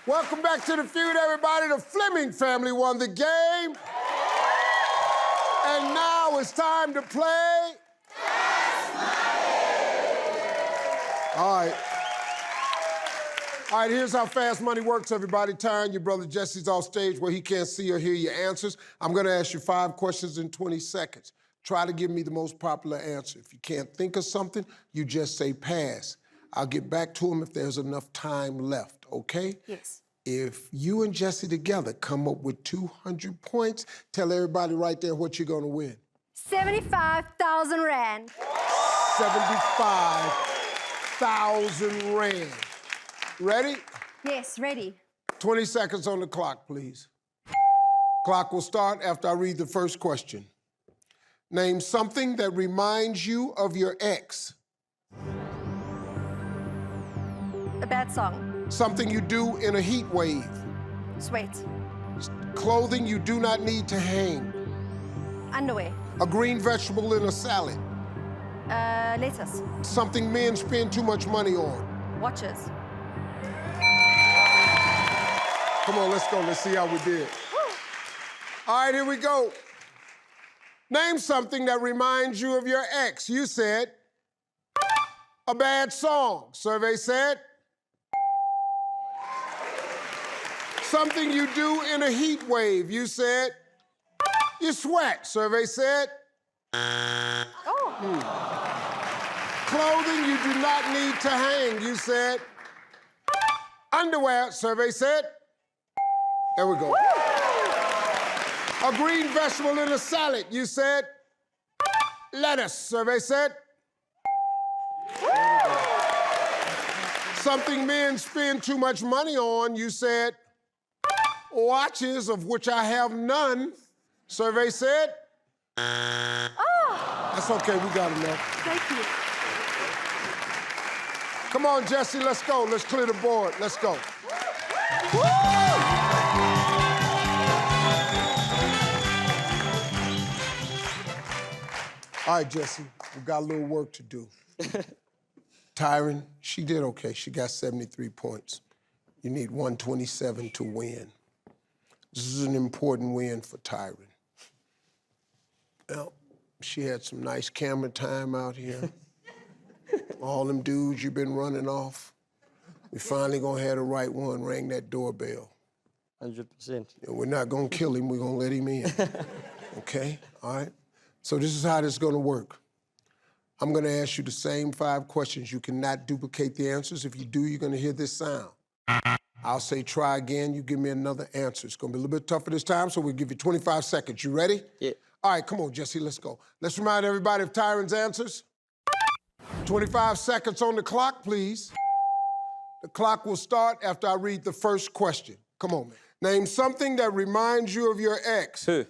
Welcome back to the feud, everybody. The Fleming family won the game. And now it's time to play. Fast Money. All right, here's how Fast Money works, everybody. Taryn, your brother Jesse's off stage where he can't see or hear your answers. I'm gonna ask you 5 questions in 20 seconds. Try to give me the most popular answer. If you can't think of something, you just say pass. I'll get back to him if there's enough time left, okay? Yes. If you and Jesse together come up with 200 points, tell everybody right there what you're gonna win. 75,000 Rand. 75,000 Rand. Ready? Yes, ready. 20 seconds on the clock, please. Clock will start after I read the first question. Name something that reminds you of your ex. A bad song. Something you do in a heat wave. Sweat. Clothing you do not need to hang. Underwear. A green vegetable in a salad. Lettuce. Something men spend too much money on. Watches. Come on, let's go. Let's see how we did. All right, here we go. Name something that reminds you of your ex. You said a bad song. Survey said something you do in a heat wave. You said you sweat. Survey said clothing you do not need to hang. You said underwear. Survey said there we go. A green vegetable in a salad. You said lettuce. Survey said something men spend too much money on. You said watches, of which I have none. Survey said that's okay, we got enough. Thank you. Come on, Jesse, let's go. Let's clear the board. Let's go. All right, Jesse, we've got a little work to do. Taryn, she did okay. She got 73 points. You need 127 to win. This is an important win for Taryn. Well, she had some nice camera time out here. All them dudes you've been running off. We finally gonna have the right one ring that doorbell. 100%. And we're not gonna kill him, we're gonna let him in. Okay, all right? So this is how this is gonna work. I'm gonna ask you the same 5 questions. You cannot duplicate the answers. If you do, you're gonna hear this sound. I'll say try again, you give me another answer. It's gonna be a little bit tougher this time, so we'll give you 25 seconds. You ready? Yeah. All right, come on, Jesse, let's go. Let's remind everybody of Taryn's answers. 25 seconds on the clock, please. The clock will start after I read the first question. Come on, man. Name something that reminds you of your ex. Who?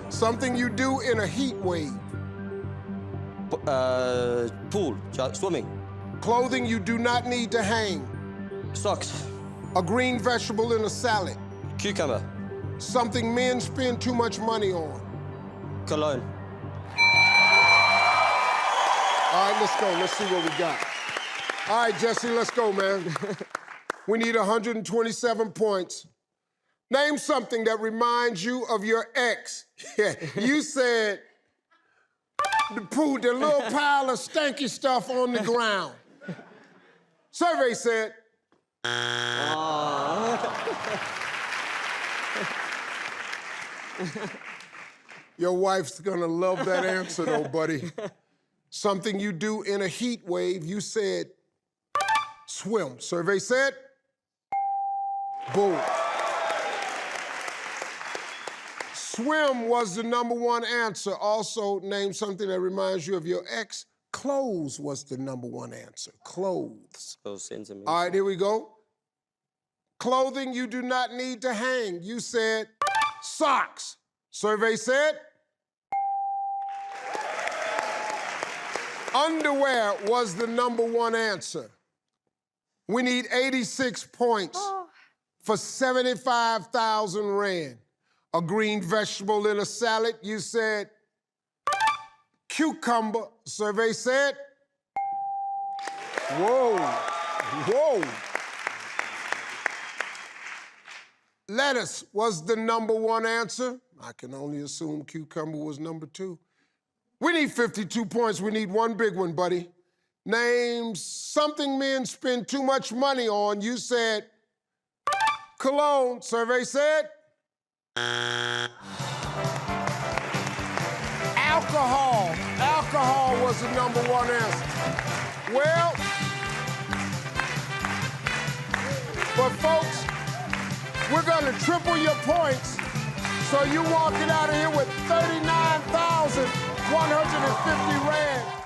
Something you do in a heat wave. Pool, swimming. Clothing you do not need to hang. Socks. A green vegetable in a salad. Cucumber. Something men spend too much money on. Cologne. All right, let's go. Let's see what we got. All right, Jesse, let's go, man. We need 127 points. Name something that reminds you of your ex. Yeah, you said the little pile of stanky stuff on the ground. Survey said. Your wife's gonna love that answer, though, buddy. Something you do in a heat wave, you said swim. Survey said boom. Swim was the #1 answer. Also, name something that reminds you of your ex. Clothes was the #1 answer. Clothes. So sentimental. All right, here we go. Clothing you do not need to hang. You said socks. Survey said underwear was the #1 answer. We need 86 points for 75,000 Rand. A green vegetable in a salad, you said cucumber. Survey said whoa, whoa. lettuce was the #1 answer. I can only assume cucumber was #2. We need 52 points. We need one big one, buddy. Name something men spend too much money on. You said cologne. Survey said alcohol. Alcohol was the #1 answer. Well, but folks, we're gonna triple your points, so you walking out of here with 39,150 rand.